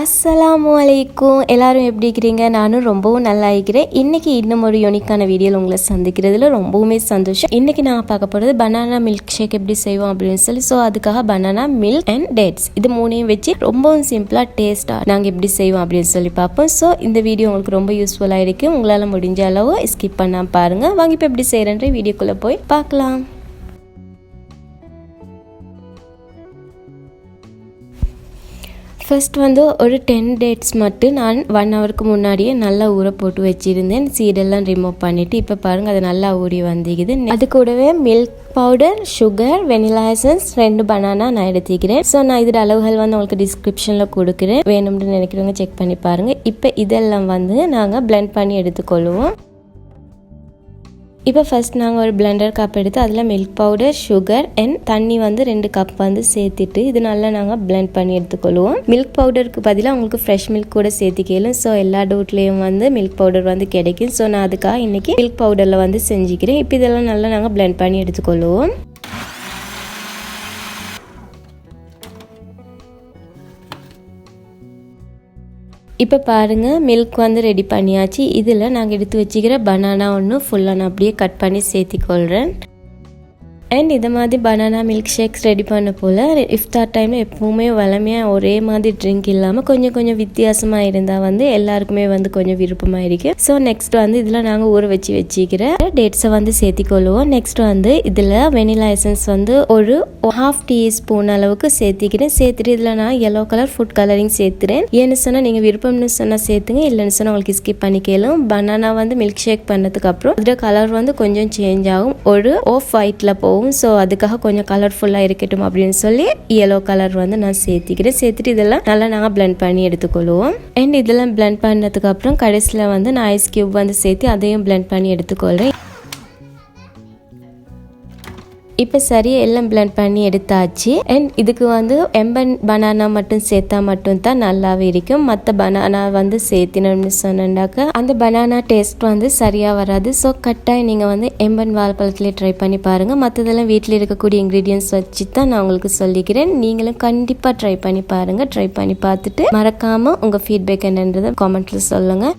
அஸ்ஸலாமு அலைக்கும். எல்லாரும் எப்படி இருக்கிறீங்க? நானும் ரொம்பவும் நல்லா இருக்கிறேன். இன்னைக்கு இன்னும் ஒரு யூனிக்கான வீடியோவில் உங்களை சந்திக்கிறதுல ரொம்பவுமே சந்தோஷம். இன்னைக்கு நான் பார்க்க போகிறது பனானா மில்க் ஷேக் எப்படி செய்வோம் அப்படின்னு சொல்லி. ஸோ அதுக்காக பனானா, மில்க் அண்ட் டேட்ஸ் இது மூணையும் வச்சு ரொம்பவும் சிம்பிளாக டேஸ்ட்டாக நாங்கள் எப்படி செய்வோம் அப்படின்னு சொல்லி பார்ப்போம். ஸோ இந்த வீடியோ உங்களுக்கு ரொம்ப யூஸ்ஃபுல்லாக இருக்குது. உங்களால் முடிஞ்ச அளவு ஸ்கிப் பண்ணாமல் பாருங்கள். வாங்க இப்போ எப்படி செய்கிறேன்ற வீடியோக்குள்ளே போய் பார்க்கலாம். ஃபர்ஸ்ட் ஒரு 10 டேட்ஸ் மட்டும் நான் 1 ஹவருக்கு முன்னாடியே நல்லா ஊற போட்டு வச்சுருந்தேன். சீடெல்லாம் ரிமூவ் பண்ணிவிட்டு இப்போ பாருங்கள் அது நல்லா ஊறி வந்துக்குது. அது கூடவே milk powder, sugar, vanilla essence, 2 banana நான் எடுத்துக்கிறேன். ஸோ நான் இதோட அளவுகள் உங்களுக்கு டிஸ்கிரிப்ஷனில் கொடுக்குறேன். வேணும்னு நினைக்கிறவங்க செக் பண்ணி பாருங்கள். இப்போ இதெல்லாம் நாங்கள் பிளெண்ட் பண்ணி எடுத்துக்கொள்வோம். இப்போ ஃபர்ஸ்ட் நாங்கள் ஒரு பிளெண்டர் கப் எடுத்து அதில் மில்க் பவுடர், சுகர் அண்ட் தண்ணி 2 கப் சேர்த்துட்டு இது நல்லா நாங்கள் பிளெண்ட் பண்ணி எடுத்துக்கொள்வோம். மில்க் பவுடருக்கு பதிலாக உங்களுக்கு ஃப்ரெஷ் மில்க் கூட சேர்த்துக்கலும். ஸோ எல்லா டோட்லேயும் மில்க் பவுடர் கிடைக்கும். ஸோ நான் அதுக்காக இன்றைக்கி மில்க் பவுடரில் செஞ்சுக்கிறேன். இப்போ இதெல்லாம் நல்லா நாங்கள் பிளெண்ட் பண்ணி எடுத்துக்கொள்வோம். இப்போ பாருங்கள் மில்க் ரெடி பண்ணியாச்சு. இதில் நாங்கள் எடுத்து வச்சுக்கிற பனானா ஒன்று ஃபுல்லாக நான் அப்படியே கட் பண்ணி சேர்த்திக்கொள்கிறேன். அண்ட் இது மாதிரி பனானா மில்க் ஷேக்ஸ் ரெடி பண்ண போல் இஃப்தார் டைமில் எப்போவுமே வளமையாக ஒரே மாதிரி ட்ரிங்க் இல்லாமல் கொஞ்சம் வித்தியாசமாக இருந்தால் எல்லாருக்குமே கொஞ்சம் விருப்பமாக இருக்குது. ஸோ நெக்ஸ்ட் இதில் நாங்கள் ஊற வச்சுக்கிற டேட்ஸை சேர்த்திக்கொள்வோம். நெக்ஸ்ட் இதில் வெனிலா எசன்ஸ் ஒரு 1/2 டீஸ்பூன் அளவுக்கு சேர்த்திக்கிறேன். சேர்த்துட்டு இதில் நான் yellow கலர் ஃபுட் கலரிங் சேர்த்துறேன். ஏன்னு சொன்னால் நீங்கள் விருப்பம்னு சொன்னால் சேர்த்துங்க, இல்லைன்னு சொன்னால் உங்களுக்கு ஸ்கிப் பண்ணிக்கலாம். பனானா மில்க் ஷேக் பண்ணதுக்கு அப்புறம் இதோட கலர் கொஞ்சம் சேஞ்ச் ஆகும், ஒரு ஆஃப் ஒயிட்டில் போகும். ஸோ அதுக்காக கொஞ்சம் கலர்ஃபுல்லாக இருக்கட்டும் அப்படின்னு சொல்லி yellow கலர் நான் சேர்த்திக்கிறேன். சேர்த்துட்டு இதெல்லாம் நல்லா நாங்கள் பிளெண்ட் பண்ணி எடுத்துக்கொள்வோம். அண்ட் இதெல்லாம் பிளெண்ட் பண்ணதுக்கு அப்புறம் கடைசியில் நான் ஐஸ் கியூப் சேர்த்து அதையும் பிளெண்ட் பண்ணி எடுத்துக்கொள்கிறேன். இப்போ சரியாக எல்லாம் பிளெண்ட் பண்ணி எடுத்தாச்சு. அண்ட் இதுக்கு எம்பன் பனானா மட்டும் சேர்த்தா மட்டும்தான் நல்லாவே இருக்கும். மற்ற பனானா சேர்த்தினோம்னு சொன்னாக்க அந்த பனானா டேஸ்ட் சரியாக வராது. ஸோ கட்டாயம் நீங்கள் எம்பன் வாழைப்பழத்துலேயே ட்ரை பண்ணி பாருங்கள். மற்றதெல்லாம் வீட்டில் இருக்கக்கூடிய இன்க்ரீடியன்ஸ் வச்சு தான் நான் உங்களுக்கு சொல்லிக்கிறேன். நீங்களும் கண்டிப்பாக ட்ரை பண்ணி பாருங்கள். ட்ரை பண்ணி பார்த்துட்டு மறக்காமல் உங்கள் ஃபீட்பேக் என்னன்றதை காமெண்ட்டில் சொல்லுங்கள்.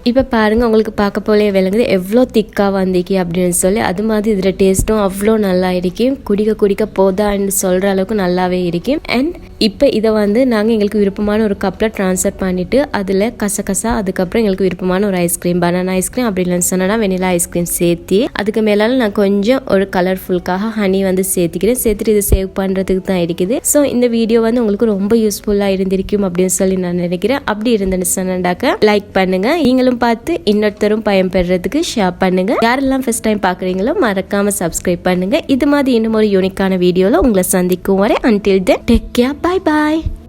இப்போ பாருங்கள் உங்களுக்கு பார்க்க போலே விளங்குது எவ்வளோ திக்காக வந்திக்கு அப்படின்னு சொல்லி. அது மாதிரி இதில் டேஸ்ட்டும் அவ்வளோ நல்லா இருக்கும். குடிக்க போதான்னு சொல்கிற அளவுக்கு நல்லாவே இருக்கும். அண்ட் இப்போ இதை நாங்கள் எங்களுக்கு விருப்பமான ஒரு கப்பில் ட்ரான்ஸ்ஃபர் பண்ணிவிட்டு அதில் கசகசா, அதுக்கப்புறம் எங்களுக்கு விருப்பமான ஒரு ஐஸ்கிரீம், பனானா ஐஸ்கிரீம் அப்படி இல்லைன்னு சொன்னால் வெனிலா ஐஸ்கிரீம் சேர்த்து அதுக்கு மேலால் நான் கொஞ்சம் ஒரு கலர்ஃபுல்காக ஹனி சேர்த்துக்கிறேன். சேர்த்துட்டு இதை சேவ் பண்ணுறதுக்கு தான் இருக்குது. ஸோ இந்த வீடியோ உங்களுக்கு ரொம்ப யூஸ்ஃபுல்லாக இருந்திருக்கும் அப்படின்னு சொல்லி நான் நினைக்கிறேன். அப்படி இருந்துன்னு சொன்னாக்க லைக் பண்ணுங்கள். நீங்களும் பார்த்து இன்னொருத்தரும் பயன்பெறதுக்கு ஷேர் பண்ணுங்க. யாரெல்லாம் ஃபர்ஸ்ட் டைம் பார்க்குறீங்களோ மறக்காம சப்ஸ்கிரைப் பண்ணுங்க. இது மாதிரி இன்னும் ஒரு யூனிக்கான வீடியோல உங்களை சந்திக்கும் வரை until then take care, bye bye.